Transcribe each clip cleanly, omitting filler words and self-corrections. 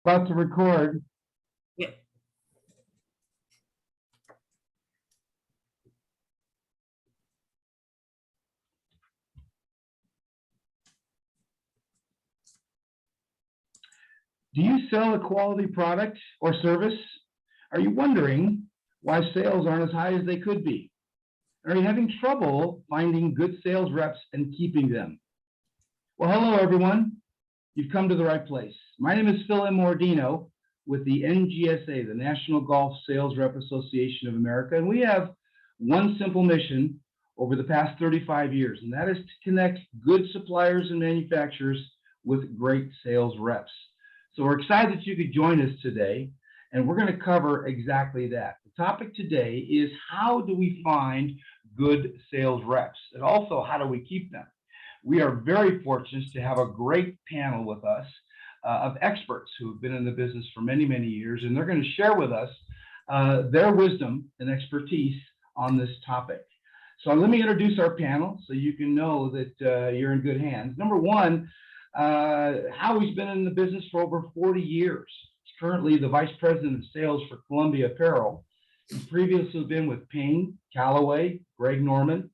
About to record. Yeah. Do you sell a quality product or service? Are you wondering why sales aren't as high as they could be? Are you having trouble finding good sales reps and keeping them? Well, hello, everyone. You've come to the right place. My name is Phil Mordino with the NGSA, the National Golf Sales Rep Association of America, and we have one simple mission over the past 35 years, and that is to connect good suppliers and manufacturers with great sales reps. So we're excited that you could join us today, and we're going to cover exactly that. The topic today is how do we find good sales reps, and also how do we keep them? We are very fortunate to have a great panel with us of experts who have been in the business for many, many years, and they're going to share with us their wisdom and expertise on this topic. So let me introduce our panel so you can know that you're in good hands. Number one, Howie's been in the business for over 40 years. He's currently the Vice President of Sales for Columbia Apparel. He's previously been with Payne, Callaway, Greg Norman.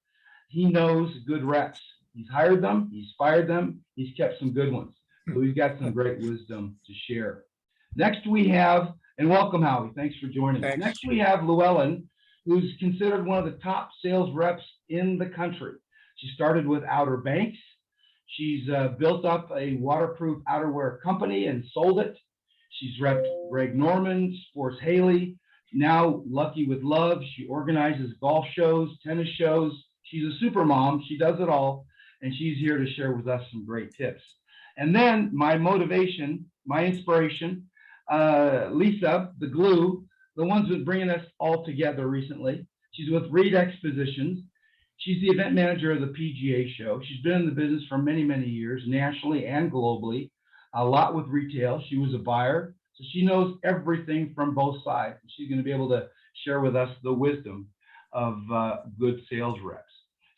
He knows good reps. He's hired them, he's fired them, he's kept some good ones. So we've got some great wisdom to share. Next we have, and welcome Howie, thanks for joining us. Next we have Llewellyn, who's considered one of the top sales reps in the country. She started with Outer Banks. She's built up a waterproof outerwear company and sold it. She's repped Greg Norman, Sports Haley, now Lucky with Love. She organizes golf shows, tennis shows. She's a super mom, she does it all. And she's here to share with us some great tips. And then my motivation, my inspiration, Lisa, the glue, the one's been bringing us all together recently. She's with Reed Expositions. She's the event manager of the PGA show. She's been in the business for many, many years, nationally and globally, a lot with retail. She was a buyer, so she knows everything from both sides. She's going to be able to share with us the wisdom of good sales reps.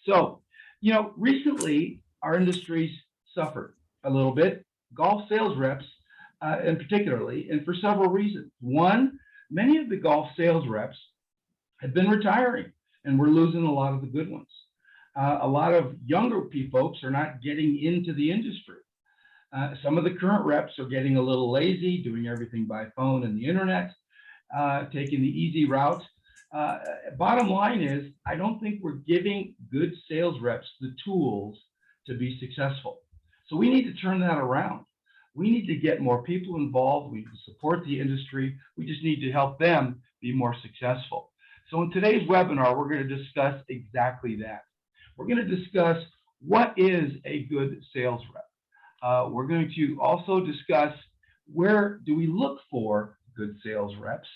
So, you know, recently our industry's suffered a little bit, golf sales reps in particularly, and for several reasons. One, many of the golf sales reps have been retiring, and we're losing a lot of the good ones. A lot of younger folks are not getting into the industry. Some of the current reps are getting a little lazy, doing everything by phone and the internet, taking the easy route. Bottom line is, I don't think we're giving good sales reps the tools to be successful. So we need to turn that around. We need to get more people involved. We need to support the industry. We just need to help them be more successful. So in today's webinar, we're going to discuss exactly that. We're going to discuss what is a good sales rep. We're going to also discuss where do we look for good sales reps.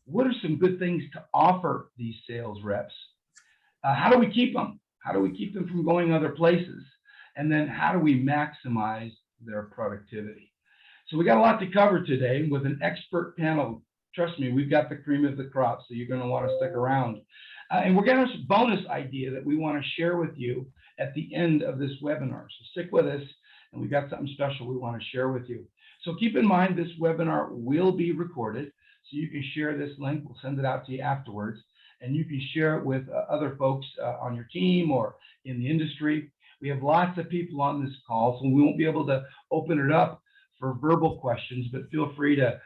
What are some good things to offer these sales reps? How do we keep them? How do we keep them from going other places? And then how do we maximize their productivity? So we got a lot to cover today with an expert panel. Trust me, we've got the cream of the crop, so you're going to want to stick around. And we're getting a bonus idea that we want to share with you at the end of this webinar. So stick with us, and we've got something special we want to share with you. So keep in mind this webinar will be recorded. So you can share this link. We'll send it out to you afterwards, and you can share it with other folks on your team or in the industry. We have lots of people on this call, so we won't be able to open it up for verbal questions, but feel free to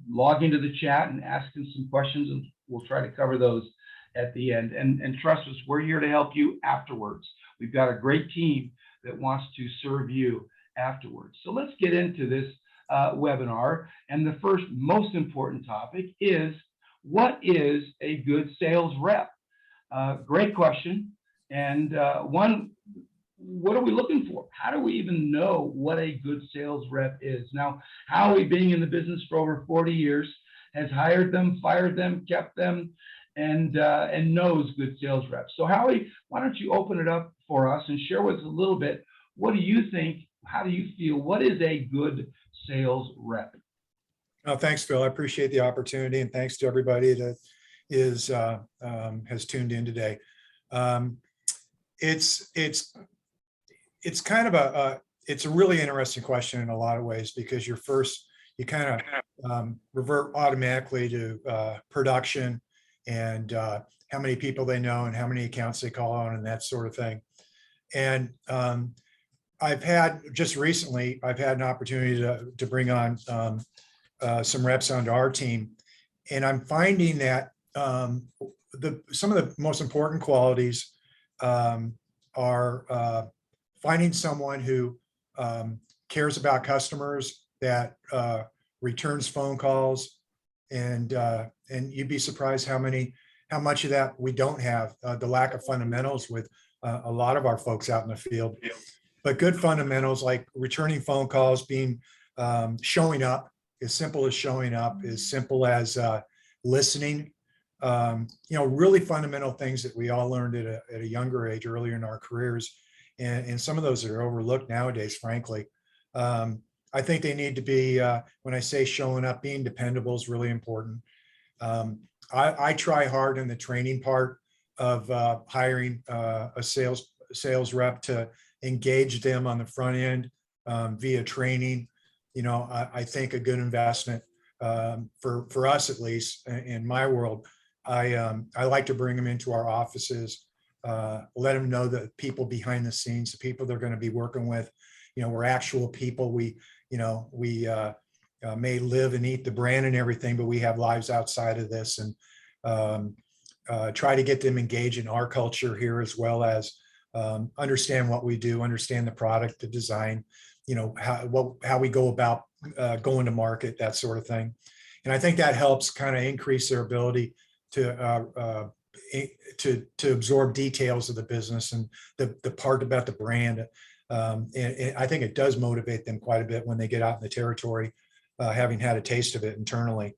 log into the chat and ask them some questions, and we'll try to cover those at the end. And trust us, we're here to help you afterwards. We've got a great team that wants to serve you afterwards. So let's get into this webinar. And the first most important topic is, what is a good sales rep? Great question. And what are we looking for? How do we even know what a good sales rep is? Now, Howie, being in the business for over 40 years, has hired them, fired them, kept them, and knows good sales reps. So Howie, why don't you open it up for us and share with us a little bit, what do you think, how do you feel, what is a good sales rep? Oh, thanks, Phil. I appreciate the opportunity, and thanks to everybody that has tuned in today. It's kind of it's a really interesting question in a lot of ways, because you kind of revert automatically to production and how many people they know and how many accounts they call on and that sort of thing. And I've had just recently, I've had an opportunity to bring on some reps onto our team. And I'm finding that some of the most important qualities are finding someone who cares about customers, that returns phone calls, and you'd be surprised how much of that we don't have, the lack of fundamentals with a lot of our folks out in the field. But good fundamentals like returning phone calls, being showing up, as simple as showing up, as simple as listening, really fundamental things that we all learned at a younger age, earlier in our careers. And some of those are overlooked nowadays, frankly. I think they need to be, when I say showing up, being dependable is really important. I try hard in the training part of hiring a sales rep to engage them on the front end via training. I think a good investment for us, at least in my world. I like to bring them into our offices, let them know the people behind the scenes, the people they're going to be working with. We're actual people. We may live and eat the brand and everything, but we have lives outside of this, and try to get them engaged in our culture here, as well as understand what we do, understand the product, the design, how we go about going to market, that sort of thing. And I think that helps kind of increase their ability to absorb details of the business and the part about the brand. And I think it does motivate them quite a bit when they get out in the territory, having had a taste of it internally.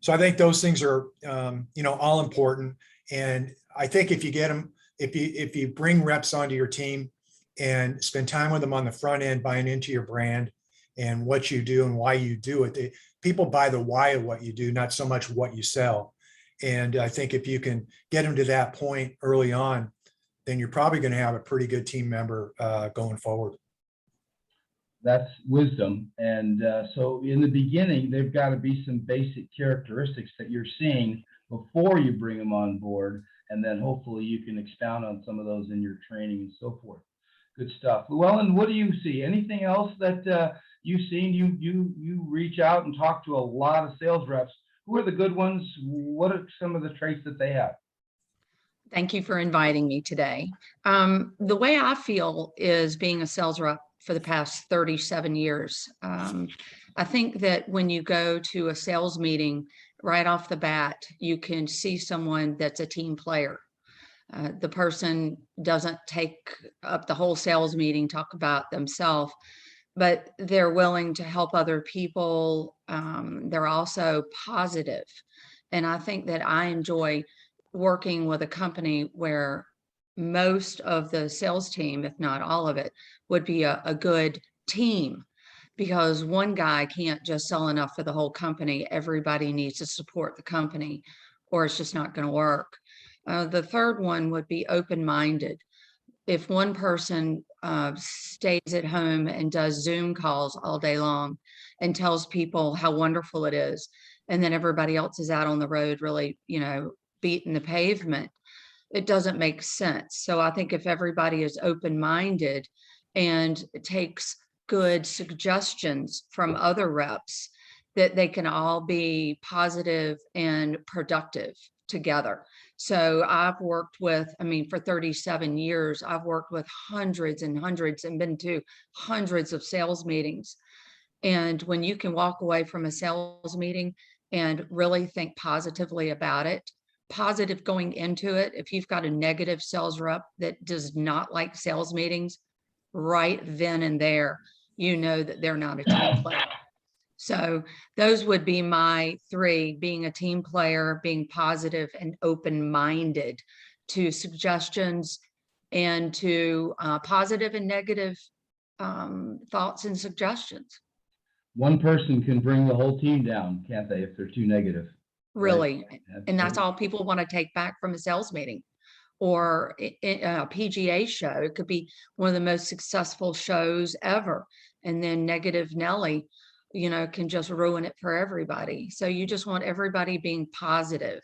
So I think those things are, all important. And I think if you get them, if you bring reps onto your team and spend time with them on the front end, buying into your brand and what you do and why you do it, people buy the why of what you do, not so much what you sell. And I think if you can get them to that point early on, then you're probably going to have a pretty good team member going forward. That's wisdom. And so in the beginning, they've got to be some basic characteristics that you're seeing before you bring them on board. And then hopefully you can expound on some of those in your training and so forth. Good stuff. Llewellyn, what do you see? Anything else that you've seen? You reach out and talk to a lot of sales reps. Who are the good ones? What are some of the traits that they have? Thank you for inviting me today. The way I feel is, being a sales rep for the past 37 years, I think that when you go to a sales meeting, right off the bat, you can see someone that's a team player. The person doesn't take up the whole sales meeting, talk about themselves, but they're willing to help other people. They're also positive. And I think that I enjoy working with a company where most of the sales team, if not all of it, would be a good team, because one guy can't just sell enough for the whole company. Everybody needs to support the company, or it's just not going to work. The third one would be open-minded. If one person stays at home and does Zoom calls all day long and tells people how wonderful it is, and then everybody else is out on the road really, beating the pavement, it doesn't make sense. So I think if everybody is open-minded and takes good suggestions from other reps, that they can all be positive and productive together. So I've worked with, for 37 years, I've worked with hundreds and hundreds and been to hundreds of sales meetings. And when you can walk away from a sales meeting and really think positively about it, positive going into it, if you've got a negative sales rep that does not like sales meetings, right then and there, that they're not a team player. So those would be my three: being a team player, being positive and open-minded to suggestions, and to positive and negative thoughts and suggestions. One person can bring the whole team down, can't they, if they're too negative? Really. Right? And that's all people want to take back from a sales meeting or a PGA show. It could be one of the most successful shows ever. And then negative Nelly, can just ruin it for everybody. So you just want everybody being positive.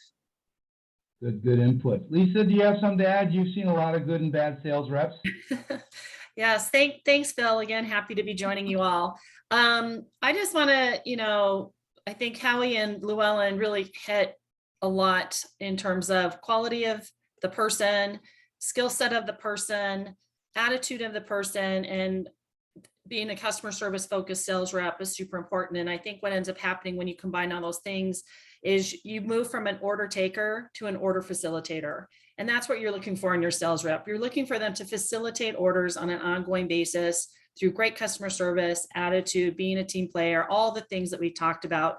Good input. Lisa, do you have something to add? You've seen a lot of good and bad sales reps. Yes, thanks, Phil. Again, happy to be joining you all. I just want to, I think Howie and Llewellyn really hit a lot in terms of quality of the person, skill set of the person, attitude of the person, and being a customer service focused sales rep is super important. And I think what ends up happening when you combine all those things is you move from an order taker to an order facilitator. And that's what you're looking for in your sales rep. You're looking for them to facilitate orders on an ongoing basis through great customer service, attitude, being a team player, all the things that we talked about.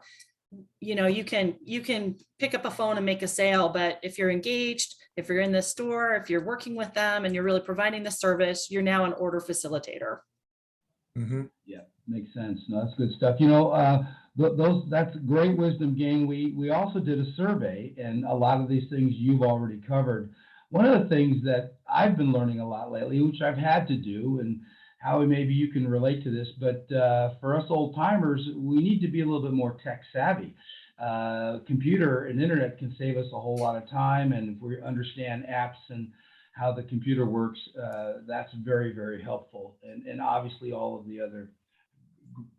You can pick up a phone and make a sale, but if you're engaged, if you're in the store, if you're working with them and you're really providing the service, you're now an order facilitator. Mm-hmm. Yeah, makes sense. No, that's good stuff. That's great wisdom, gang. We also did a survey, and a lot of these things you've already covered. One of the things that I've been learning a lot lately, which I've had to do, and Howie, maybe you can relate to this, but for us old timers, we need to be a little bit more tech savvy. Computer and internet can save us a whole lot of time, and if we understand apps and how the computer works, that's very, very helpful. And obviously all of the other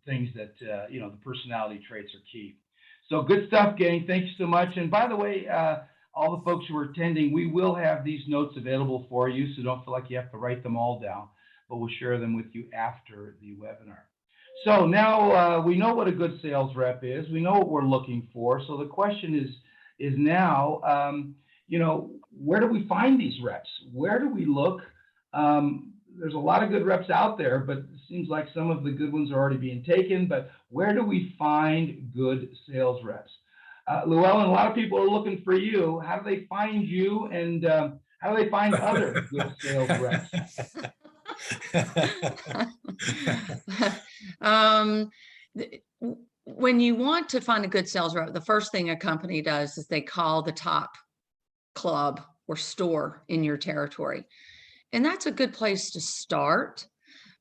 things that, the personality traits are key. So good stuff, gang. Thank you so much. And by the way, all the folks who are attending, we will have these notes available for you, so don't feel like you have to write them all down, but we'll share them with you after the webinar. So now we know what a good sales rep is. We know what we're looking for. So the question is now, where do we find these reps? Where do we look? There's a lot of good reps out there, but it seems like some of the good ones are already being taken. But where do we find good sales reps? Llewellyn, a lot of people are looking for you. How do they find you, and how do they find other good sales reps? When you want to find a good sales rep, the first thing a company does is they call the top club or store in your territory. And that's a good place to start,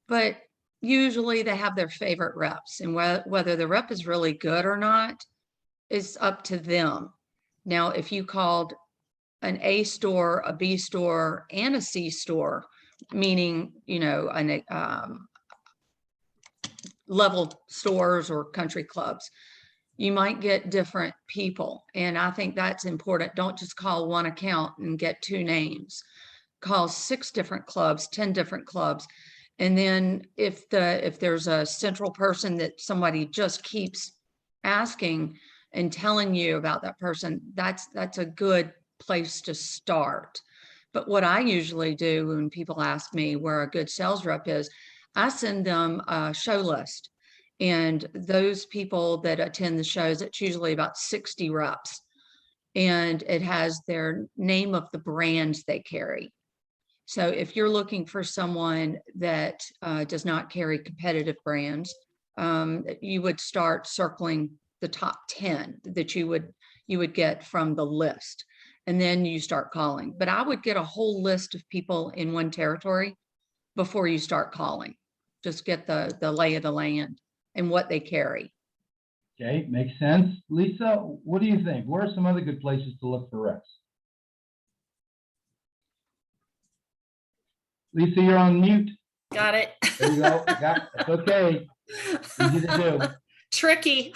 but usually they have their favorite reps, and whether the rep is really good or not is up to them. Now, if you called an A store, a B store, and a C store, meaning, level stores or country clubs, you might get different people. And I think that's important. Don't just call one account and get two names. Call 6 different clubs, 10 different clubs. And then if there's a central person that somebody just keeps asking and telling you about that person, that's a good place to start. But what I usually do when people ask me where a good sales rep is, I send them a show list. And those people that attend the shows, it's usually about 60 reps. And it has their name of the brands they carry. So if you're looking for someone that does not carry competitive brands, you would start circling the top 10 that you would get from the list. And then you start calling. But I would get a whole list of people in one territory before you start calling. Just get the lay of the land and what they carry. Okay, makes sense. Lisa, what do you think? Where are some other good places to look for reps? Lisa, you're on mute. Got it. There you go. It's okay. Easy to do. Tricky.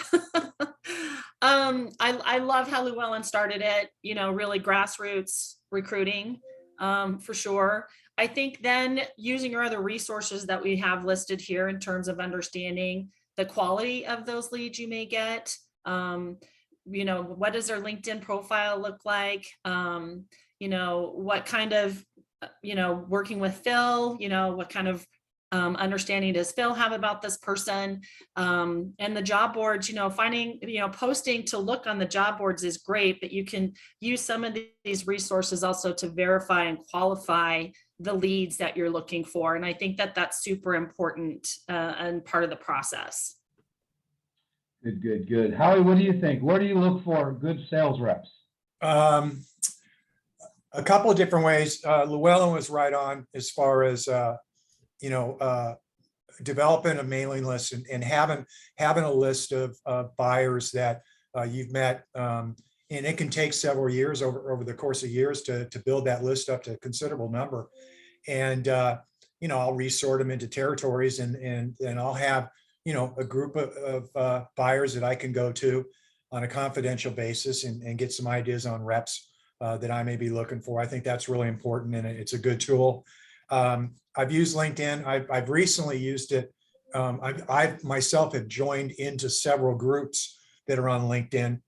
I love how Llewellyn started it, really grassroots recruiting, for sure. I think then using your other resources that we have listed here in terms of understanding the quality of those leads you may get, what does their LinkedIn profile look like? What kind of, working with Phil, what kind of understanding does Phil have about this person? And the job boards, finding, posting to look on the job boards is great, but you can use some of these resources also to verify and qualify the leads that you're looking for. And I think that that's super important and part of the process. Good. Howie, what do you think? Where do you look for good sales reps? A couple of different ways. Llewellyn was right on as far as, developing a mailing list and having a list of buyers that you've met. And it can take several years over the course of years to build that list up to a considerable number. And, I'll resort them into territories and I'll have, a group of buyers that I can go to on a confidential basis and get some ideas on reps that I may be looking for. I think that's really important and it's a good tool. I've used LinkedIn. I've recently used it. I myself have joined into several groups that are on LinkedIn,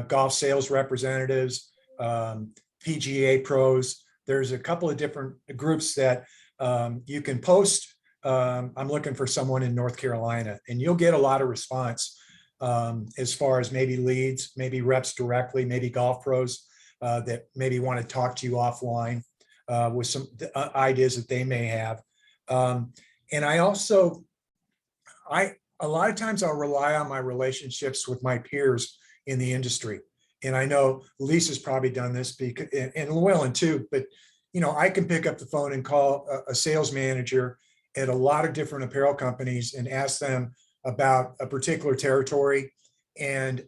golf sales representatives, PGA pros. There's a couple of different groups that you can post. I'm looking for someone in North Carolina, and you'll get a lot of response as far as maybe leads, maybe reps directly, maybe golf pros that maybe want to talk to you offline with some ideas that they may have. And I also, a lot of times I'll rely on my relationships with my peers in the industry. And I know Lisa's probably done this because, and Llewellyn too, but I can pick up the phone and call a sales manager at a lot of different apparel companies and ask them about a particular territory and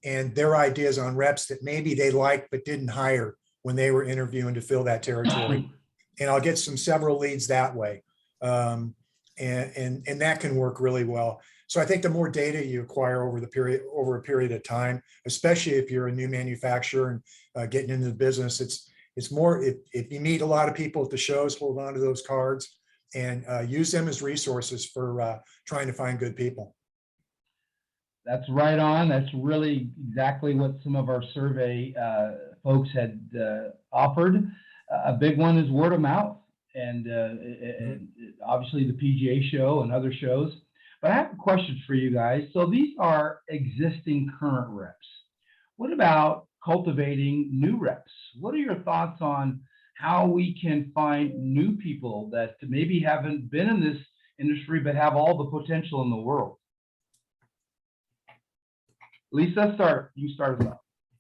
their ideas on reps that maybe they liked but didn't hire when they were interviewing to fill that territory. And I'll get several leads that way. And that can work really well. So I think the more data you acquire over a period of time, especially if you're a new manufacturer and getting into the business, it's more, if you meet a lot of people at the shows, hold on to those cards and use them as resources for trying to find good people. That's right on. That's really exactly what some of our survey folks had offered. A big one is word of mouth, and obviously the PGA show and other shows. But I have a question for you guys. So these are existing current reps. What about cultivating new reps? What are your thoughts on how we can find new people that maybe haven't been in this industry but have all the potential in the world? Lisa, you start us off.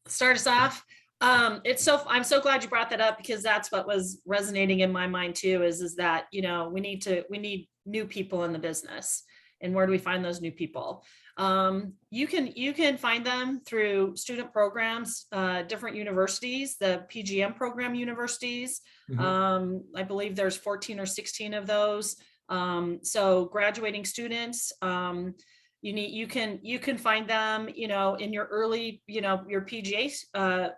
Start us off. I'm so glad you brought that up because that's what was resonating in my mind too, is that, we need new people in the business. And where do we find those new people? You can find them through student programs, different universities, the PGM program universities. Mm-hmm. I believe there's 14 or 16 of those. So graduating students, you can find them, in your early, your PGA. A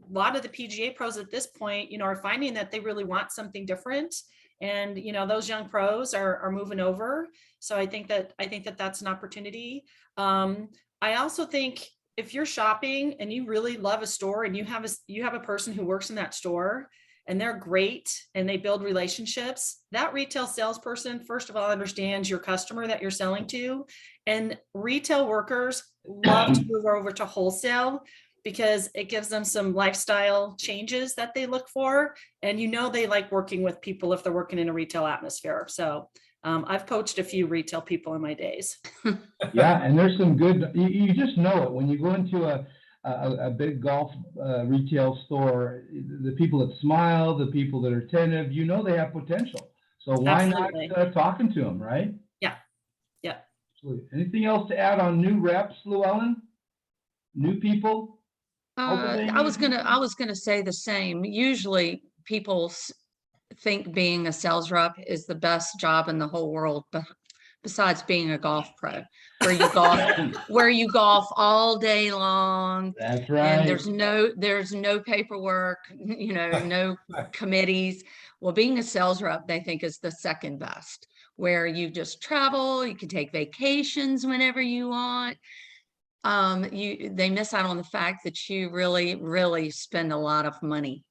lot of the PGA pros at this point, are finding that they really want something different. And, those young pros are moving over. So I think that that's an opportunity. I also think if you're shopping and you really love a store and you have a person who works in that store and they're great and they build relationships, that retail salesperson, first of all, understands your customer that you're selling to. And retail workers love to move over to wholesale because it gives them some lifestyle changes that they look for. And they like working with people if they're working in a retail atmosphere. So I've coached a few retail people in my days. Yeah, and there's some good, you just know it when you go into a big golf retail store, the people that smile, the people that are attentive, they have potential. So why Absolutely. Not talking to them, right? Yeah. Yeah. Absolutely. Anything else to add on new reps, Llewellyn? New people? I was gonna say the same. Usually people think being a sales rep is the best job in the whole world, but besides being a golf pro, where you golf all day long. That's right. And there's no paperwork, no committees. Well, being a sales rep, they think is the second best, where you just travel, you can take vacations whenever you want. They miss out on the fact that you really, really spend a lot of money.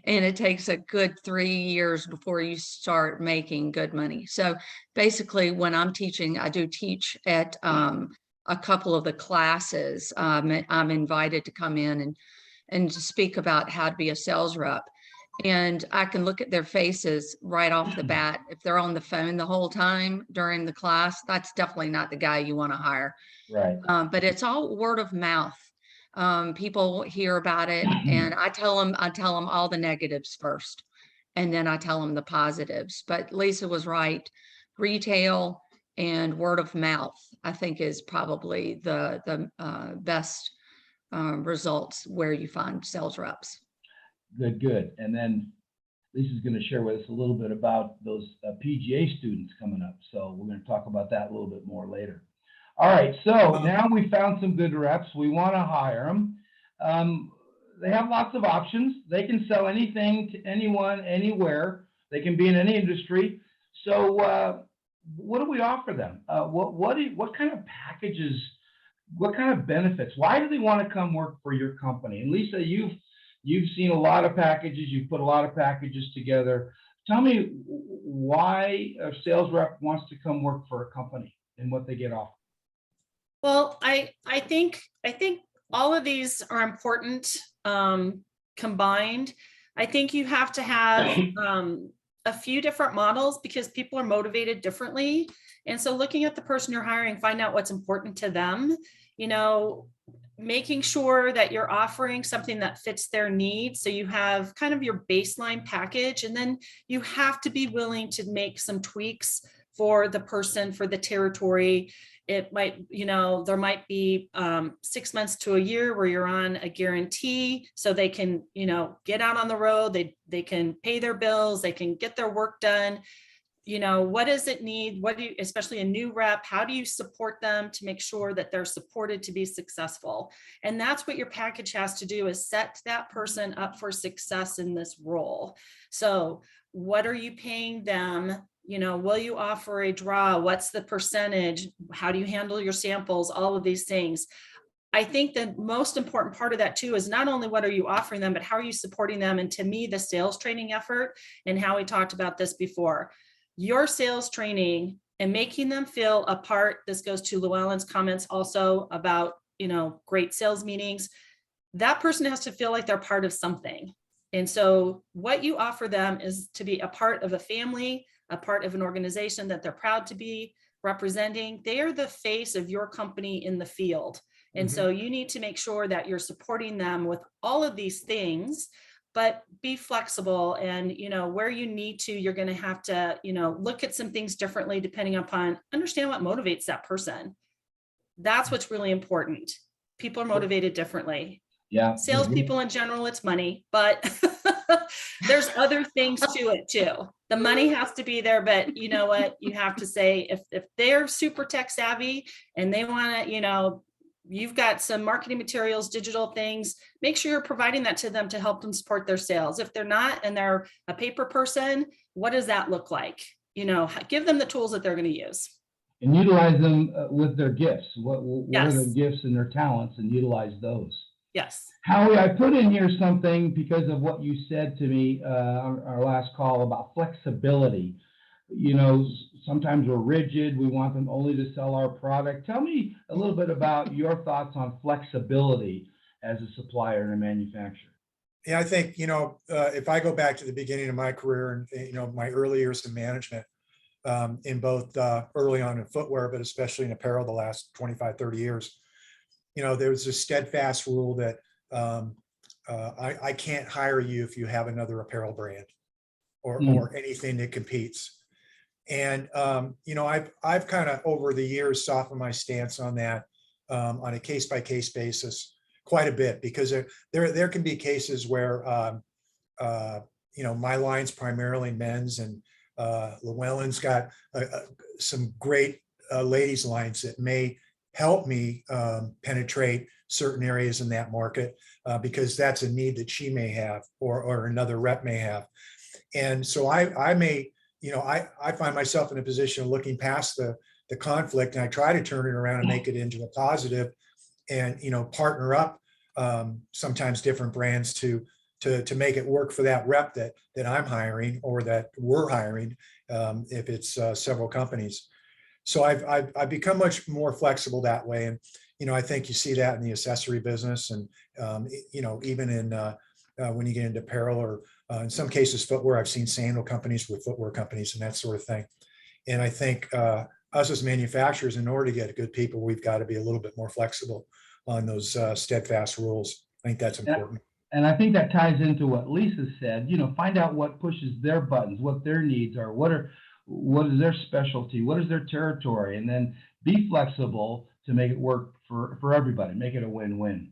And it takes a good 3 years before you start making good money. So basically when I'm teaching, I do teach at a couple of the classes. I'm invited to come in and to speak about how to be a sales rep. And I can look at their faces right off the bat. If they're on the phone the whole time during the class, that's definitely not the guy you want to hire. Right. But it's all word of mouth. People hear about it, and I tell them all the negatives first, and then I tell them the positives. But Lisa was right. Retail and word of mouth, I think, is probably the best results where you find sales reps. Good, good. And then Lisa's going to share with us a little bit about those PGA students coming up. So we're going to talk about that a little bit more later. All right, so now we found some good reps. We want to hire them. They have lots of options. They can sell anything to anyone, anywhere. They can be in any industry. So what do we offer them? What kind of packages, what kind of benefits? Why do they want to come work for your company? And Lisa, you've seen a lot of packages. You've put a lot of packages together. Tell me why a sales rep wants to come work for a company and what they get offered. Well, I think all of these are important combined. I think you have to have a few different models because people are motivated differently. And so looking at the person you're hiring, find out what's important to them, making sure that you're offering something that fits their needs. So you have kind of your baseline package, and then you have to be willing to make some tweaks for the person, for the territory. It might, there might be 6 months to a year where you're on a guarantee so they can, get out on the road. They can pay their bills. They can get their work done. What does it need? Especially a new rep, how do you support them to make sure that they're supported to be successful? And that's what your package has to do, is set that person up for success in this role. So what are you paying them? Will you offer a draw? What's the percentage? How do you handle your samples? All of these things. I think the most important part of that too is not only what are you offering them, but how are you supporting them? And to me, the sales training effort, and how we talked about this before, your sales training and making them feel a part. This goes to Llewellyn's comments also about, great sales meetings. That person has to feel like they're part of something. And so what you offer them is to be a part of a family, a part of an organization that they're proud to be representing. They are the face of your company in the field. And so you need to make sure that you're supporting them with all of these things, but be flexible. And, where you need to, you're going to have to, look at some things differently depending upon, understand what motivates that person. That's what's really important. People are motivated differently. Yeah. Salespeople in general, it's money, but there's other things to it too. The money has to be there, but you know what? You have to say, if they're super tech savvy and they want to, you've got some marketing materials, digital things, make sure you're providing that to them to help them support their sales. If they're not, and they're a paper person, what does that look like? Give them the tools that they're going to use. And utilize them with their gifts. What Yes. are their gifts and their talents, and utilize those. Yes. Howie, I put in here something because of what you said to me on our last call about flexibility. Sometimes we're rigid. We want them only to sell our product. Tell me a little bit about your thoughts on flexibility as a supplier and a manufacturer. Yeah, I think, if I go back to the beginning of my career and, my early years in management, in both early on in footwear, but especially in apparel, the last 25, 30 years, there was a steadfast rule that I can't hire you if you have another apparel brand or anything that competes. And, I've kind of over the years softened my stance on that on a case-by-case basis quite a bit, because there can be cases where, my line's primarily men's, and Llewellyn's got some great ladies lines that may help me penetrate certain areas in that market because that's a need that she may have or another rep may have. And so I may, I find myself in a position of looking past the conflict, and I try to turn it around and make it into a positive, and partner up sometimes different brands to make it work for that rep that I'm hiring or that we're hiring if it's several companies. So I've become much more flexible that way, and I think you see that in the accessory business, and even in when you get into apparel or in some cases footwear. I've seen sandal companies with footwear companies and that sort of thing. And I think us as manufacturers, in order to get good people, we've got to be a little bit more flexible on those steadfast rules. I think that's important. And I think that ties into what Lisa said, find out what pushes their buttons, what their needs are, what is their specialty, what is their territory, and then be flexible to make it work for everybody, make it a win-win.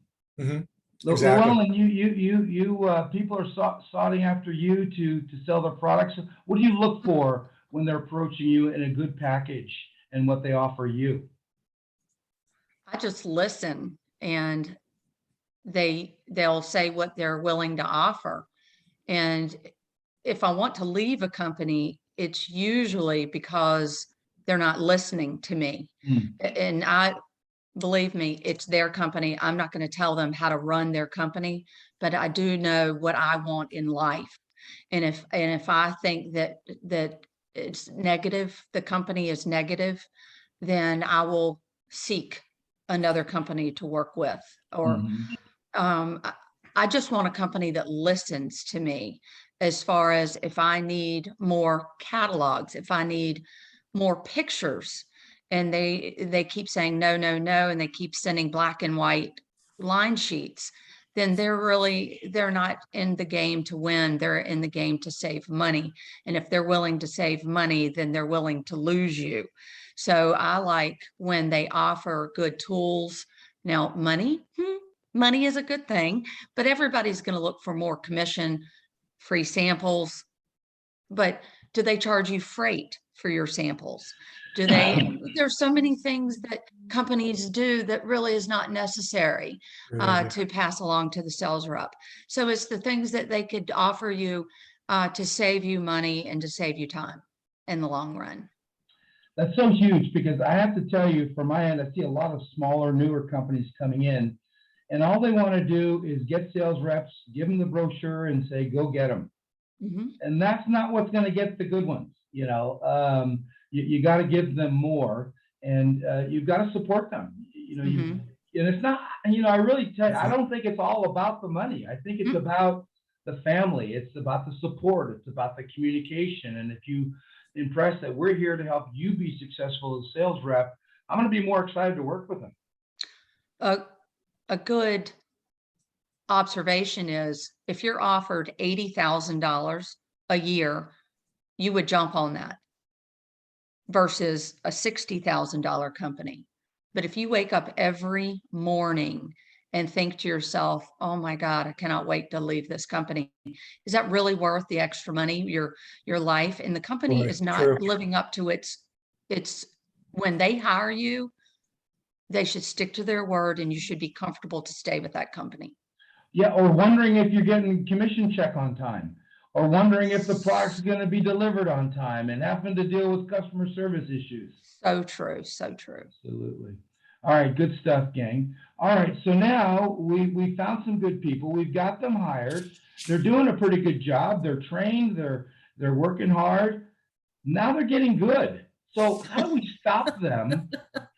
Exactly. Llewellyn, people are soughting after you to sell their products. What do you look for when they're approaching you in a good package and what they offer you? I just listen, and they'll say what they're willing to offer. And if I want to leave a company, it's usually because they're not listening to me. And believe me, it's their company. I'm not going to tell them how to run their company, but I do know what I want in life. And if I think that it's negative, the company is negative, then I will seek another company to work with. Or I I just want a company that listens to me, as far as if I need more catalogs, if I need more pictures, and they keep saying no, no, no, and they keep sending black and white line sheets, then they're not in the game to win. They're in the game to save money. And if they're willing to save money, then they're willing to lose you. So I like when they offer good tools. Now, money is a good thing, but everybody's going to look for more commission, free samples. But do they charge you freight for your samples? There's so many things that companies do that really is not necessary Really to pass along to the sales rep. So it's the things that they could offer you to save you money and to save you time in the long run. That's so huge, because I have to tell you, from my end, I see a lot of smaller, newer companies coming in, and all they want to do is get sales reps, give them the brochure, and say, go get them. And that's not what's going to get the good ones. You got to give them more, and you've got to support them. And it's not, I really tell you, I don't think it's all about the money. I think it's about the family. It's about the support. It's about the communication. And if you impress that we're here to help you be successful as a sales rep, I'm going to be more excited to work with them. A good observation is, if you're offered $80,000 a year, you would jump on that versus a $60,000 company. But if you wake up every morning and think to yourself, oh my God, I cannot wait to leave this company, is that really worth the extra money, your life? And the company is not living up to its, when they hire you, they should stick to their word, and you should be comfortable to stay with that company. Yeah, or wondering if you're getting commission check on time, or wondering if the product's going to be delivered on time, and having to deal with customer service issues. So true, so true. Absolutely. All right, good stuff, gang. All right, so now we found some good people. We've got them hired. They're doing a pretty good job. They're trained. They're working hard. Now they're getting good. So how do we stop them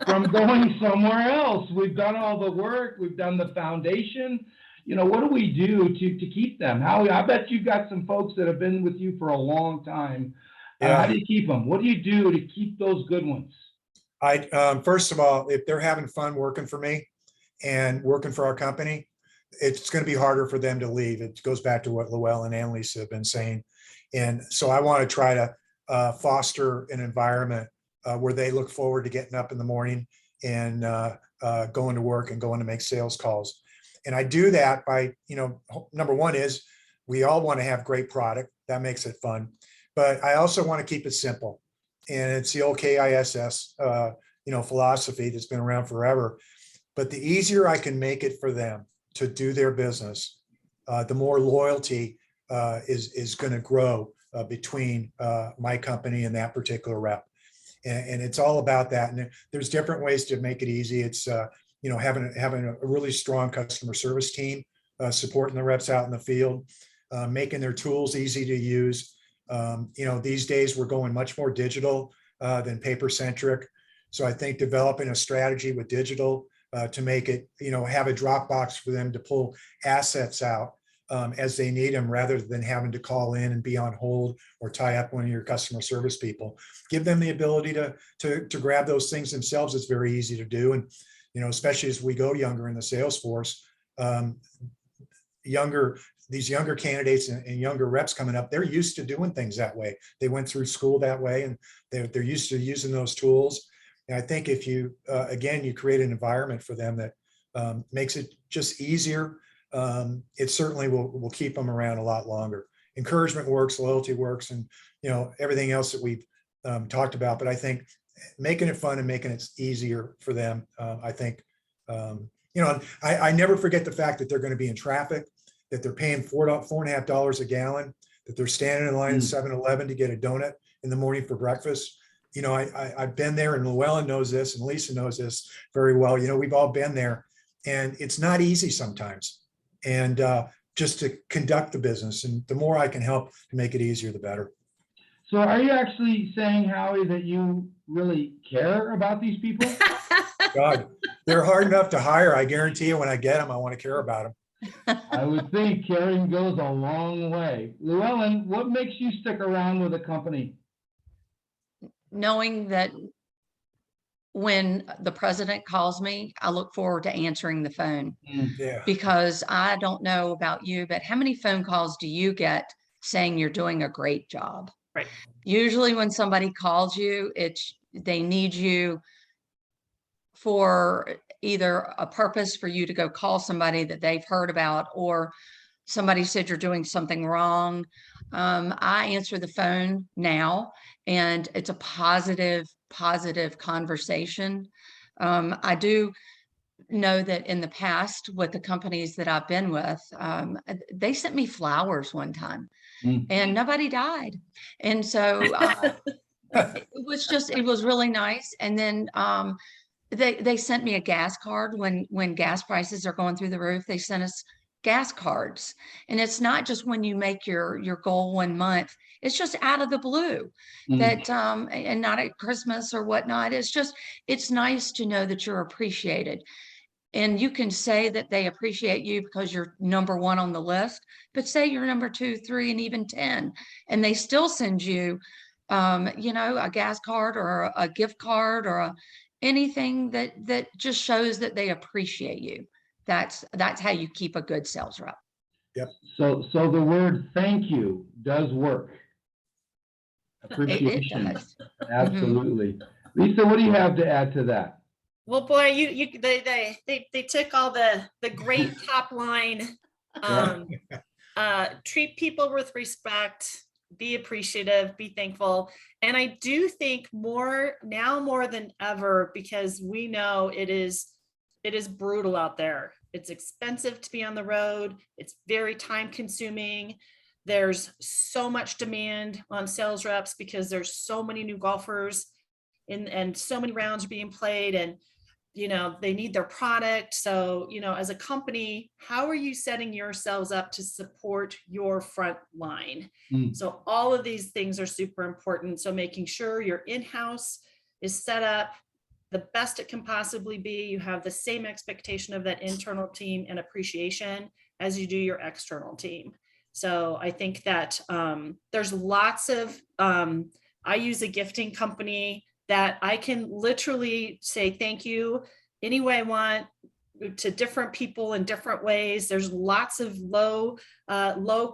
from going somewhere else? We've done all the work. We've done the foundation. What do we do to keep them? I bet you've got some folks that have been with you for a long time. How do you keep them? What do you do to keep those good ones? First of all, if they're having fun working for me and working for our company, it's going to be harder for them to leave. It goes back to what Llewellyn and Lisa have been saying. And so I want to try to foster an environment where they look forward to getting up in the morning and going to work and going to make sales calls. And I do that by, number one is we all want to have great product. That makes it fun. But I also want to keep it simple. And it's the old KISS, philosophy that's been around forever. But the easier I can make it for them to do their business, the more loyalty is going to grow between my company and that particular rep. And it's all about that. And there's different ways to make it easy. It's having a really strong customer service team, supporting the reps out in the field, making their tools easy to use. These days we're going much more digital than paper centric. So I think developing a strategy with digital to make it, have a Dropbox for them to pull assets out as they need them, rather than having to call in and be on hold or tie up one of your customer service people. Give them the ability to grab those things themselves. It's very easy to do. And, especially as we go younger in the sales force, these younger candidates and younger reps coming up, they're used to doing things that way. They went through school that way, and they're used to using those tools. And I think if you, again, you create an environment for them that makes it just easier, it certainly will keep them around a lot longer. Encouragement works, loyalty works, and everything else that we've talked about. But I think making it fun and making it easier for them, I think, I never forget the fact that they're going to be in traffic, that they're paying $4.50 a gallon, that they're standing in line at 7-Eleven to get a donut in the morning for breakfast. I've been there, and Llewellyn knows this, and Lisa knows this very well. We've all been there, and it's not easy sometimes. And just to conduct the business, and the more I can help to make it easier, the better. So are you actually saying, Howie, that you really care about these people? God, they're hard enough to hire. I guarantee you, when I get them, I want to care about them. I would think caring goes a long way. Llewellyn, what makes you stick around with a company? Knowing that when the president calls me, I look forward to answering the phone, Yeah. because I don't know about you, but how many phone calls do you get saying you're doing a great job? Right. Usually when somebody calls you, they need you for either a purpose for you to go call somebody that they've heard about, or somebody said you're doing something wrong. I answer the phone now, and it's a positive conversation. I do know that in the past, with the companies that I've been with, they sent me flowers one time, and nobody died. And so it was really nice. And then they sent me a gas card when gas prices are going through the roof. They sent us gas cards, and it's not just when you make your goal 1 month. It's just out of the blue that and not at Christmas or whatnot. It's nice to know that you're appreciated. And you can say that they appreciate you because you're number 1 on the list, but say you're number 2, 3, and even 10, and they still send you, a gas card or a gift card or anything that just shows that they appreciate you. That's how you keep a good sales rep. Yep. So the word thank you does work. Appreciation. It does. Absolutely. Lisa, what do you have to add to that? Well, boy, they took all the great top line. Treat people with respect, be appreciative, be thankful. And I do think more than ever, because we know it is brutal out there. It's expensive to be on the road. It's very time consuming. There's so much demand on sales reps because there's so many new golfers and so many rounds are being played, and they need their product. So, as a company, how are you setting yourselves up to support your front line? So all of these things are super important. So making sure your in-house is set up the best it can possibly be. You have the same expectation of that internal team and appreciation as you do your external team. So I think that there's lots of, I use a gifting company that I can literally say thank you any way I want to different people in different ways. There's lots of low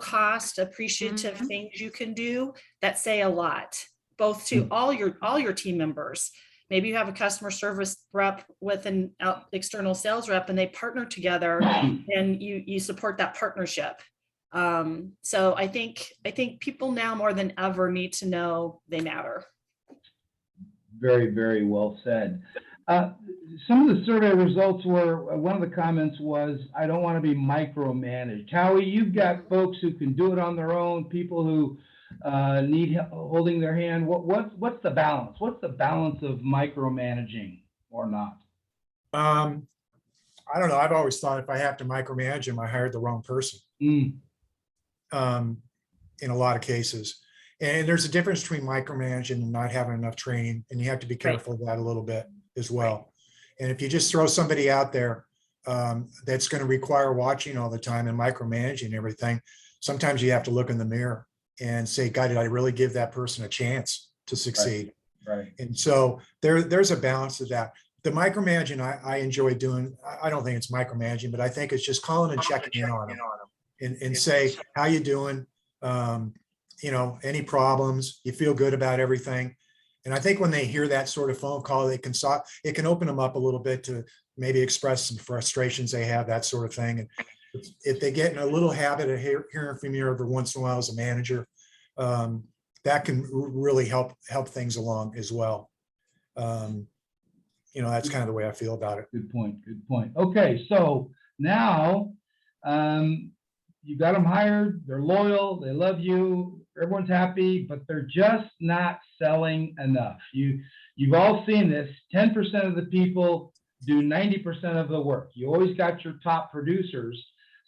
cost appreciative things you can do that say a lot, both to all your team members. Maybe you have a customer service rep with an external sales rep, and they partner together, and you support that partnership. So I think people now more than ever need to know they matter. Very, very well said. Some of the survey results were, one of the comments was, I don't want to be micromanaged. Howie, you've got folks who can do it on their own, people who need holding their hand. What's the balance? What's the balance of micromanaging or not? I don't know. I've always thought if I have to micromanage them, I hired the wrong person. In a lot of cases. And there's a difference between micromanaging and not having enough training, and you have to be careful of that a little bit as well. And if you just throw somebody out there that's going to require watching all the time and micromanaging everything, sometimes you have to look in the mirror and say, God, did I really give that person a chance to succeed? Right. And so there's a balance to that. The micromanaging I enjoy doing, I don't think it's micromanaging, but I think it's just calling and checking in on them. and say, how you doing? You know, any problems? You feel good about everything? And I think when they hear that sort of phone call, it can open them up a little bit to maybe express some frustrations they have, that sort of thing. And if they get in a little habit of hearing from you every once in a while as a manager, that can really help things along as well. You know, that's kind of the way I feel about it. Good point. Good point. Okay, so now you got them hired. They're loyal. They love you. Everyone's happy, but they're just not selling enough. You've all seen this. 10% of the people do 90% of the work. You always got your top producers.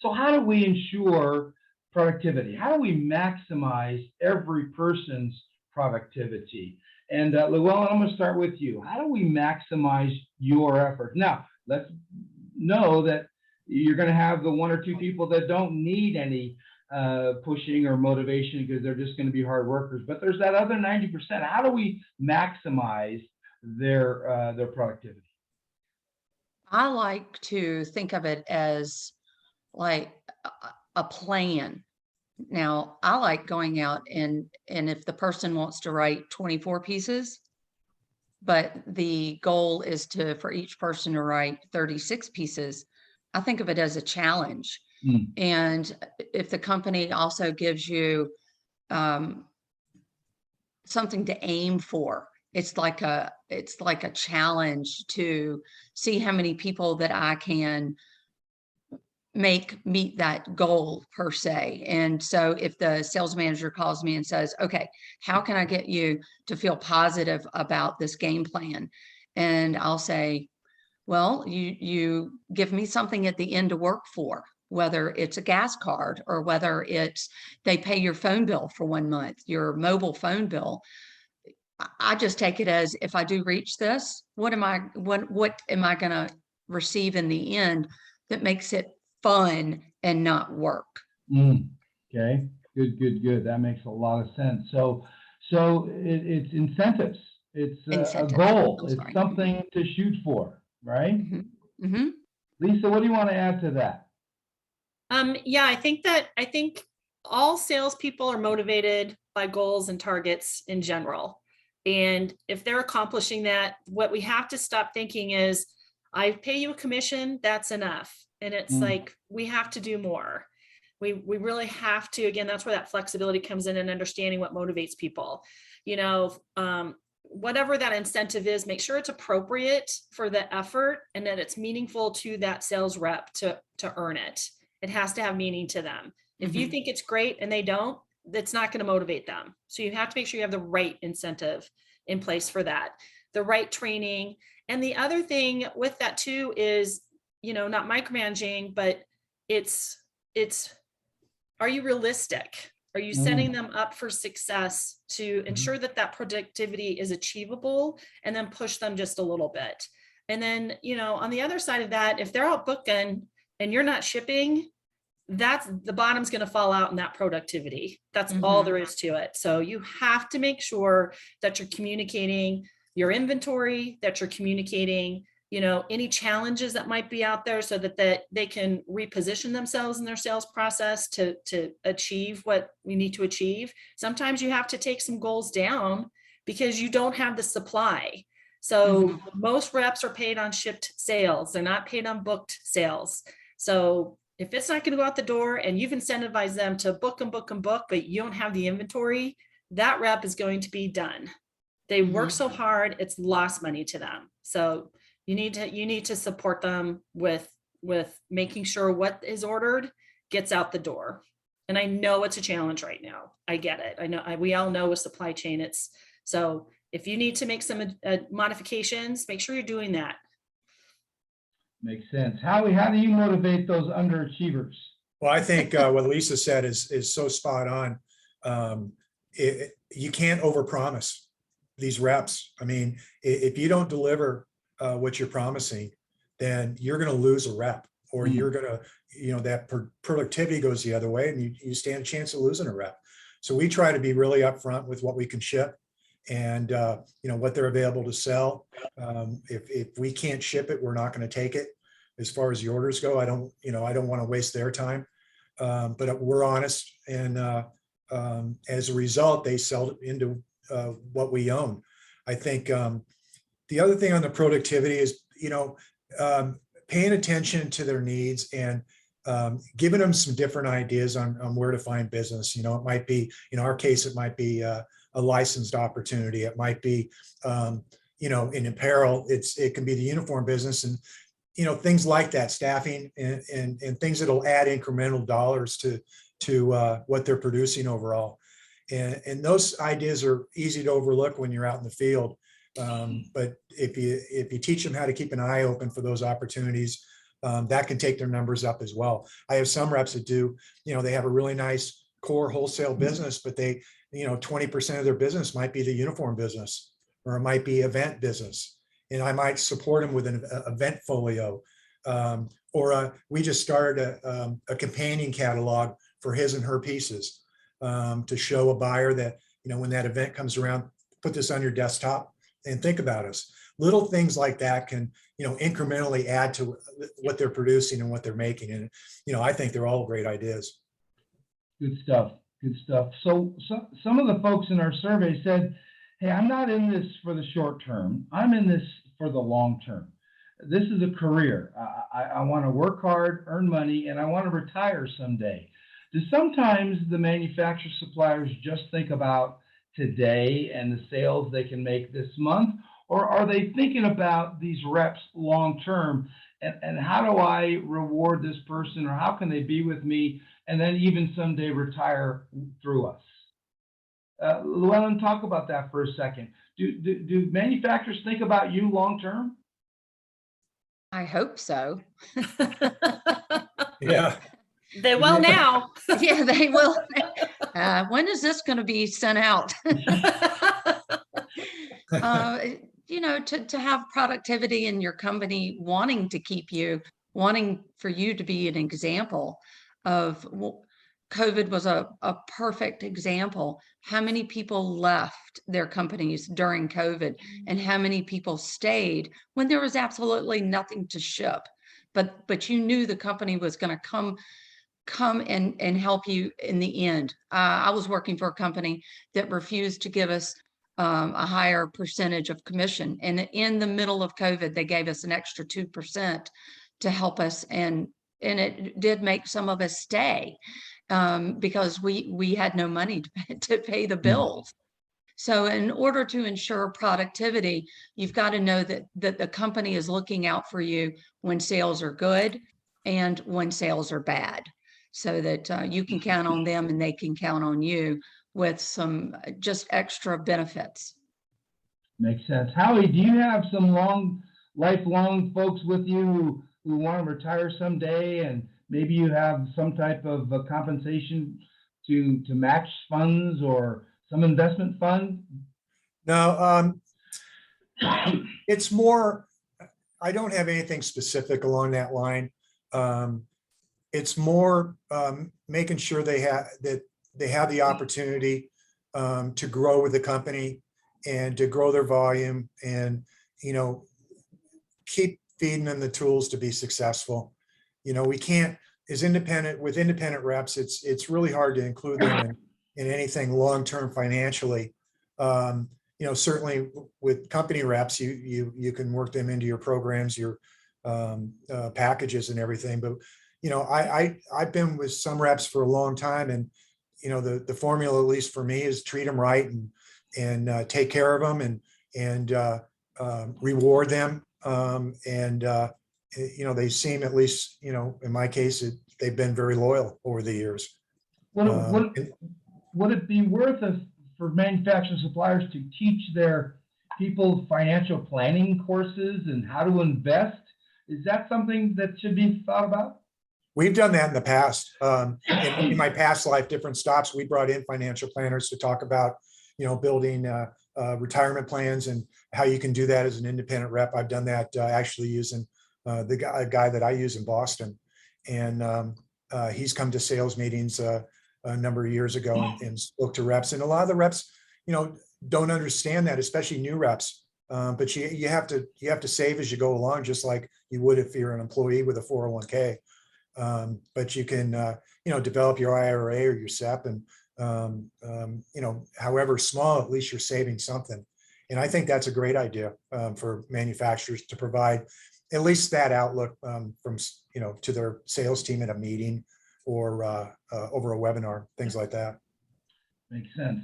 So how do we ensure productivity? How do we maximize every person's productivity? And Llewellyn, I'm going to start with you. How do we maximize your effort? Now, let's know that you're going to have the one or two people that don't need any pushing or motivation because they're just going to be hard workers. But there's that other 90%. How do we maximize their productivity? I like to think of it as like a plan. Now, I like going out and if the person wants to write 24 pieces, but the goal is for each person to write 36 pieces, I think of it as a challenge. Mm. And if the company also gives you something to aim for, it's like a challenge to see how many people that I can meet that goal per se. And so if the sales manager calls me and says, okay, how can I get you to feel positive about this game plan? And I'll say, well, you give me something at the end to work for, whether it's a gas card or whether it's they pay your phone bill for 1 month, your mobile phone bill. I just take it as, if I do reach this, what am I going to receive in the end that makes it fun and not work? Okay, good. That makes a lot of sense. So it's incentives. It's a goal. It's something to shoot for, right? Mm-hmm. Mm-hmm. Lisa, what do you want to add to that? Yeah, I think all salespeople are motivated by goals and targets in general. And if they're accomplishing that, what we have to stop thinking is, I pay you a commission, that's enough. And it's like, we have to do more. We really have to, again, that's where that flexibility comes in and understanding what motivates people. You know, whatever that incentive is, make sure it's appropriate for the effort and that it's meaningful to that sales rep to earn it. It has to have meaning to them. If you think it's great and they don't, that's not going to motivate them. So you have to make sure you have the right incentive in place for that, the right training. And the other thing with that too is, you know, not micromanaging, but it's, are you realistic? Are you setting them up for success to ensure that that productivity is achievable, and then push them just a little bit? And then, you know, on the other side of that, if they're out booking and you're not shipping, that's the bottom's going to fall out in that productivity. That's all there is to it. So you have to make sure that you're communicating your inventory, that you're communicating, you know, any challenges that might be out there, so that they can reposition themselves in their sales process to achieve what we need to achieve. Sometimes you have to take some goals down because you don't have the supply. So most reps are paid on shipped sales. They're not paid on booked sales. So if it's not going to go out the door and you've incentivized them to book, but you don't have the inventory, that rep is going to be done. They work so hard, it's lost money to them. So you need to support them with making sure what is ordered gets out the door. And I know it's a challenge right now. I get it. I know we all know with supply chain, so if you need to make some modifications, make sure you're doing that. Makes sense. How do you motivate those underachievers? Well, I think what Lisa said is so spot on. You can't overpromise these reps. I mean, if you don't deliver what you're promising, then you're going to lose a rep, or you're going to, you know, that productivity goes the other way, and you stand a chance of losing a rep. So we try to be really upfront with what we can ship, and you know, what they're available to sell. If we can't ship it, we're not going to take it. As far as the orders go, I don't want to waste their time. but we're honest. And as a result, they sell into what we own. I think the other thing on the productivity is, paying attention to their needs and giving them some different ideas on where to find business. It might be, in our case, it might be a licensed opportunity. It might be, in apparel, it can be the uniform business, and things like that, staffing and things that'll add incremental dollars to what they're producing overall. And those ideas are easy to overlook when you're out in the field. But if you teach them how to keep an eye open for those opportunities, that can take their numbers up as well. I have some reps that do, they have a really nice core wholesale business, but they, 20% of their business might be the uniform business, or it might be event business. And I might support them with an event folio. We just started a companion catalog for his and her pieces, to show a buyer that, when that event comes around, put this on your desktop and think about us. Little things like that can, incrementally add to what they're producing and what they're making. And, I think they're all great ideas. Good stuff. Good stuff. So some of the folks in our survey said, hey, I'm not in this for the short term. I'm in this for the long term. This is a career. I want to work hard, earn money, and I want to retire someday. Do sometimes the manufacturer suppliers just think about today and the sales they can make this month, or are they thinking about these reps long term, and how do I reward this person, or how can they be with me and then even someday retire through us? Llewellyn, talk about that for a second. Do manufacturers think about you long term? I hope so. Yeah. They will now. Yeah, they will. When is this going to be sent out? To have productivity in your company, wanting to keep you, wanting for you to be an example of COVID was a perfect example. How many people left their companies during COVID, and how many people stayed when there was absolutely nothing to ship, but you knew the company was going to come and help you in the end. I was working for a company that refused to give us a higher percentage of commission. And in the middle of COVID, they gave us an extra 2% to help us. And it did make some of us stay because we had no money to pay the bills. So in order to ensure productivity, you've got to know that the company is looking out for you when sales are good and when sales are bad, so that you can count on them and they can count on you with some just extra benefits. Makes sense. Howie, do you have some lifelong folks with you who want to retire someday, and maybe you have some type of compensation to match funds or some investment fund? No, it's more, I don't have anything specific along that line. It's more making sure they have the opportunity to grow with the company and to grow their volume, and keep feeding them the tools to be successful. We can't, with independent reps, it's really hard to include them in anything long-term financially. Certainly with company reps, you can work them into your programs, your packages and everything. But I've been with some reps for a long time, and the formula, at least for me, is treat them right and take care of them and reward them. They seem, at least in my case, they've been very loyal over the years. Would it be worth it for manufacturing suppliers to teach their people financial planning courses and how to invest? Is that something that should be thought about? We've done that in the past. In my past life, different stops, we brought in financial planners to talk about, building retirement plans and how you can do that as an independent rep. I've done that actually using the guy that I use in Boston, and he's come to sales meetings a number of years ago and spoke to reps. And a lot of the reps, don't understand that, especially new reps. But you have to save as you go along, just like you would if you're an employee with a 401k. But you can, develop your IRA or your SEP and, however small, at least you're saving something. And I think that's a great idea for manufacturers to provide at least that outlook to their sales team at a meeting or over a webinar, things like that. Makes sense.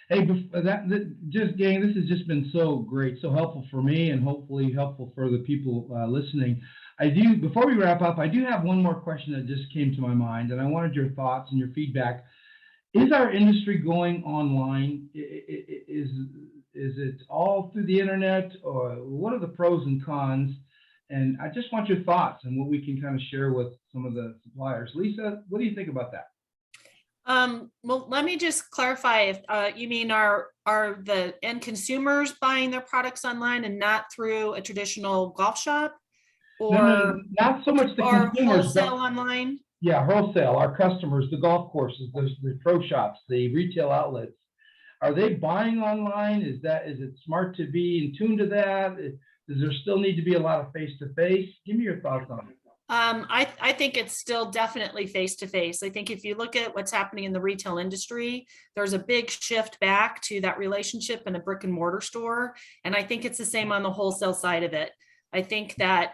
Hey, just gang, this has just been so great, so helpful for me, and hopefully helpful for the people listening. Before we wrap up, I do have one more question that just came to my mind, and I wanted your thoughts and your feedback. Is our industry going online? Is it all through the internet, or what are the pros and cons? And I just want your thoughts and what we can kind of share with some of the suppliers. Lisa, what do you think about that? Well, let me just clarify. If you mean are the end consumers buying their products online and not through a traditional golf shop, or No, not so much the or consumers, wholesale but online? yeah, wholesale. Our customers, the golf courses, the pro shops, the retail outlets. Are they buying online? Is it smart to be in tune to that? Does there still need to be a lot of face-to-face? Give me your thoughts on it. I think it's still definitely face-to-face. I think if you look at what's happening in the retail industry, there's a big shift back to that relationship in a brick and mortar store. And I think it's the same on the wholesale side of it. I think that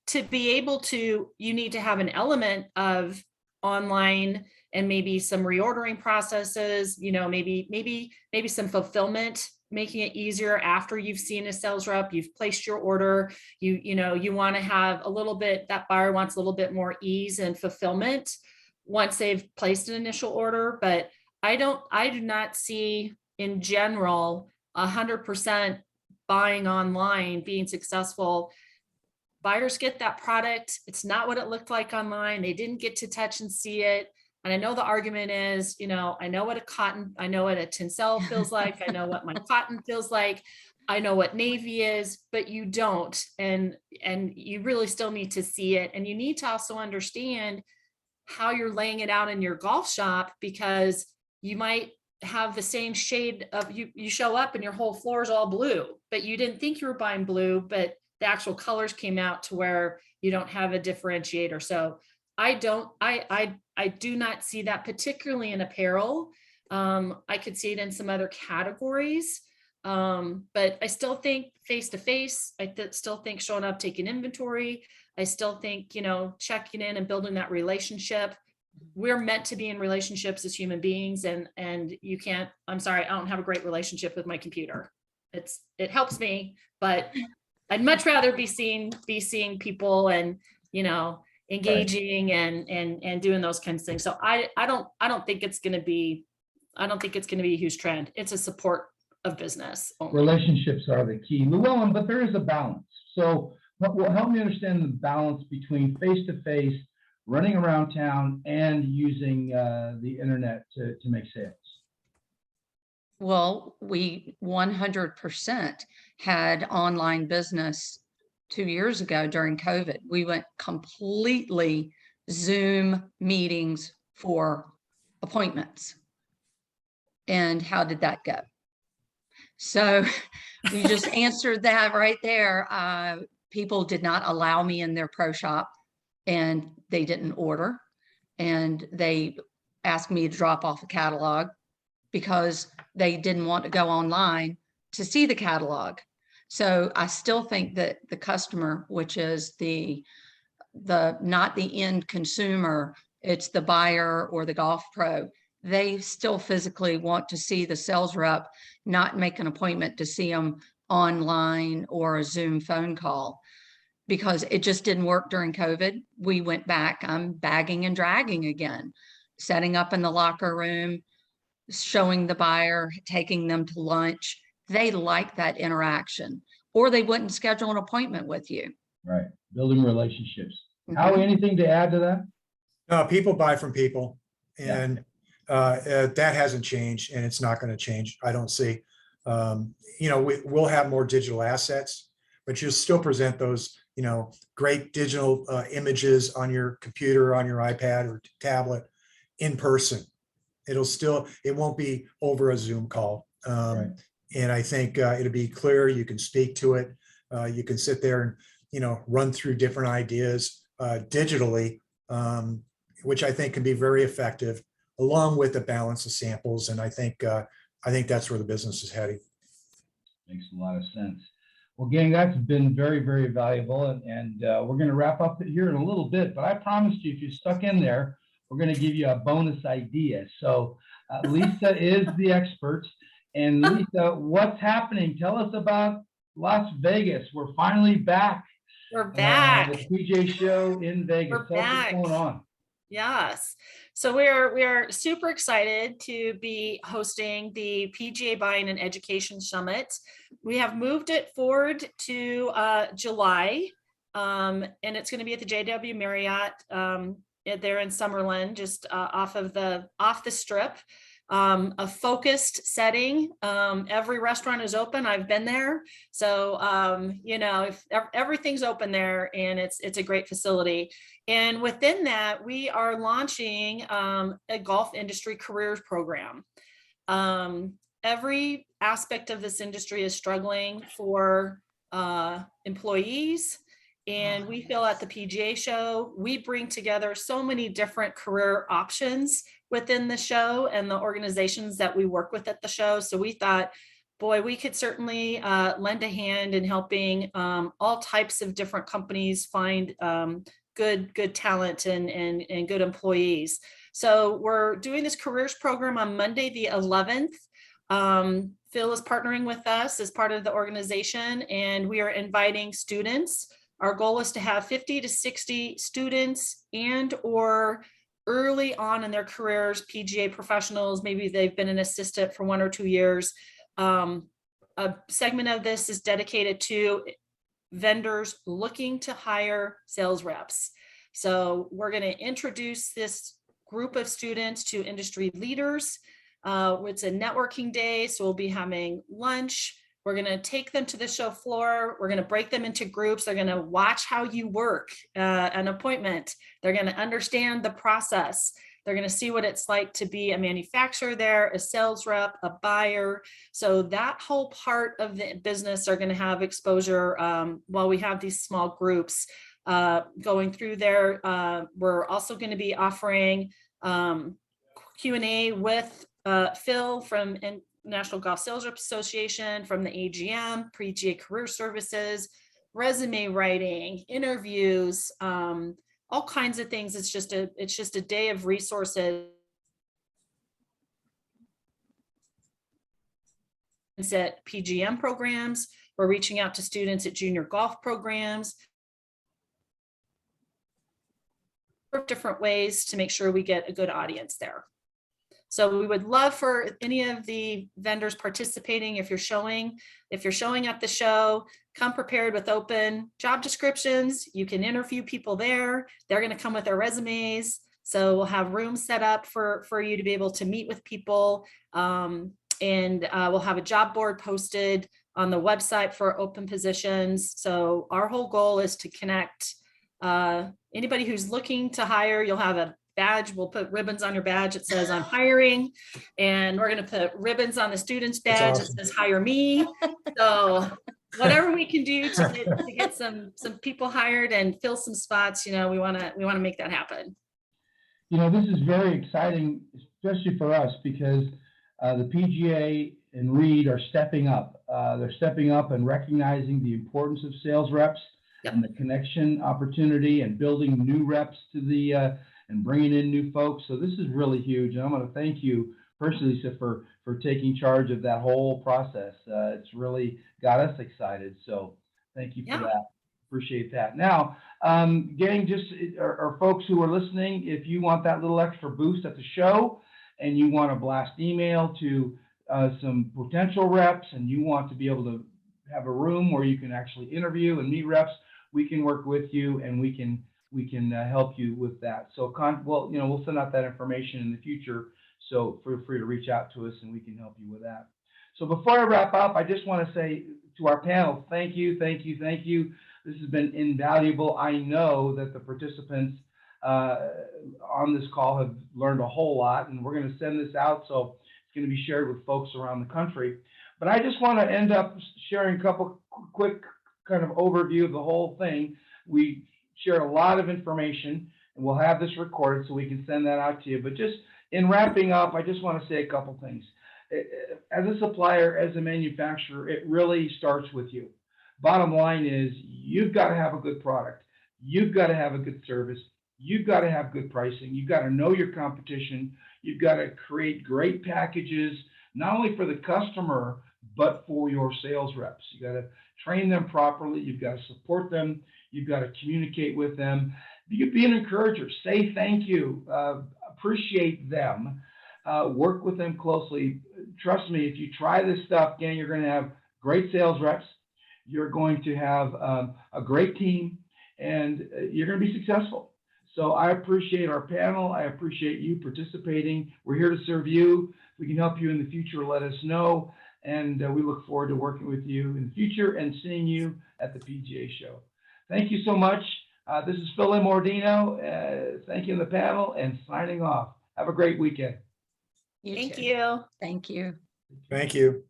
to be able to, you need to have an element of online and maybe some reordering processes, maybe some fulfillment, making it easier after you've seen a sales rep, you've placed your order, you want to have a little bit, that buyer wants a little bit more ease and fulfillment once they've placed an initial order. But I do not see in general 100% buying online being successful. Buyers get that product. It's not what it looked like online. They didn't get to touch and see it. And I know the argument is, I know what a Tencel feels like. I know what my cotton feels like. I know what navy is, but you don't. And you really still need to see it. And you need to also understand how you're laying it out in your golf shop, because you might have the same shade of, you show up and your whole floor is all blue, but you didn't think you were buying blue, but the actual colors came out to where you don't have a differentiator. So I do not see that, particularly in apparel. I could see it in some other categories, but I still think face-to-face. I still think showing up, taking inventory. I still think, checking in and building that relationship. We're meant to be in relationships as human beings, and you can't, I'm sorry, I don't have a great relationship with my computer. It helps me, but I'd much rather be seeing people and, engaging and doing those kinds of things. So I don't think it's going to be a huge trend. It's a support of business only. Relationships are the key, Llewellyn, but there is a balance. So help me understand the balance between face-to-face, running around town, and using the internet to make sales. Well, we 100% had online business 2 years ago during COVID. We went completely Zoom meetings for appointments. And how did that go? So you just answered that right there. People did not allow me in their pro shop, and they didn't order. And they asked me to drop off a catalog because they didn't want to go online to see the catalog. So I still think that the customer, which is not the end consumer, it's the buyer or the golf pro, they still physically want to see the sales rep, not make an appointment to see them online or a Zoom phone call, because it just didn't work during COVID. We went back, I'm bagging and dragging again, setting up in the locker room, showing the buyer, taking them to lunch. They like that interaction, or they wouldn't schedule an appointment with you. Right. Building relationships. Mhm. Howie, anything to add to that? No, people buy from people, and that hasn't changed, and it's not going to change. I don't see. We'll have more digital assets, but you'll still present those, great digital images on your computer, on your iPad or tablet in person. It won't be over a Zoom call. Right. And I think it'll be clear. You can speak to it. You can sit there and, run through different ideas digitally which I think can be very effective, along with a balance of samples. And I think that's where the business is heading. Makes a lot of sense. Well, gang, that's been very, very valuable. And we're going to wrap up here in a little bit. But I promised you, if you stuck in there, we're going to give you a bonus idea. So Lisa is the expert. And Lisa, what's happening? Tell us about Las Vegas. We're finally back. We're back. The PJ show in Vegas. We're Tell us back. what's going on. Yes. So we are super excited to be hosting the PGA Buying and Education Summit. We have moved it forward to July, and it's going to be at the JW Marriott there in Summerlin, just off the strip. A focused setting. Every restaurant is open. I've been there. So, if everything's open there, and it's a great facility. And within that, we are launching a golf industry careers program. Every aspect of this industry is struggling for employees. And we feel at the PGA show, we bring together so many different career options within the show and the organizations that we work with at the show. So we thought, boy, we could certainly lend a hand in helping all types of different companies find good talent and good employees. So we're doing this careers program on Monday, the 11th. Phil is partnering with us as part of the organization, and we are inviting students. Our goal is to have 50 to 60 students and or early on in their careers, PGA professionals, maybe they've been an assistant for 1 or 2 years. A segment of this is dedicated to vendors looking to hire sales reps. So we're going to introduce this group of students to industry leaders. It's a networking day, so we'll be having lunch. We're going to take them to the show floor. We're going to break them into groups. They're going to watch how you work an appointment. They're going to understand the process. They're going to see what it's like to be a manufacturer there, a sales rep, a buyer. So that whole part of the business are going to have exposure while we have these small groups going through there. We're also going to be offering Q&A with Phil from National Golf Sales Rep Association, from the AGM, PGA Career Services, resume writing, interviews, all kinds of things. It's just a day of resources at PGM programs. We're reaching out to students at junior golf programs, different ways to make sure we get a good audience there. So we would love for any of the vendors participating, if you're showing at the show, come prepared with open job descriptions. You can interview people there. They're going to come with their resumes. So we'll have rooms set up for you to be able to meet with people. And we'll have a job board posted on the website for open positions. So our whole goal is to connect anybody who's looking to hire. You'll have a badge. We'll put ribbons on your badge. It says I'm hiring, and we're going to put ribbons on the student's badge. Awesome. It says hire me. So whatever we can do to get some people hired and fill some spots, we want to make that happen. This is very exciting, especially for us, because the PGA and Reed are stepping up. They're stepping up and recognizing the importance of sales reps. Yep. And the connection opportunity and building new reps to the and bringing in new folks. So this is really huge. And I'm going to thank you personally, Lisa, for taking charge of that whole process. It's really got us excited. So thank you for that. Appreciate that. Now, gang, just our folks who are listening, if you want that little extra boost at the show and you want to blast email to some potential reps and you want to be able to have a room where you can actually interview and meet reps, we can work with you and we can help you with that. So, we'll send out that information in the future. So feel free to reach out to us and we can help you with that. So before I wrap up, I just want to say to our panel, thank you. This has been invaluable. I know that the participants on this call have learned a whole lot, and we're going to send this out. So it's going to be shared with folks around the country. But I just want to end up sharing a couple quick kind of overview of the whole thing. We shared a lot of information. And we'll have this recorded so we can send that out to you. But just in wrapping up, I just want to say a couple things. As a supplier, as a manufacturer, it really starts with you. Bottom line is you've got to have a good product. You've got to have a good service. You've got to have good pricing. You've got to know your competition. You've got to create great packages, not only for the customer, but for your sales reps. You got to train them properly. You've got to support them. You've got to communicate with them. You be an encourager. Say thank you. Appreciate them. Work with them closely. Trust me, if you try this stuff, again, you're going to have great sales reps. You're going to have a great team, and you're going to be successful. So I appreciate our panel. I appreciate you participating. We're here to serve you. If we can help you in the future, let us know. And we look forward to working with you in the future and seeing you at the PGA show. Thank you so much. This is Phil Mordino. Thank you in the panel and signing off. Have a great weekend. You Thank too. you. Thank you. Thank you.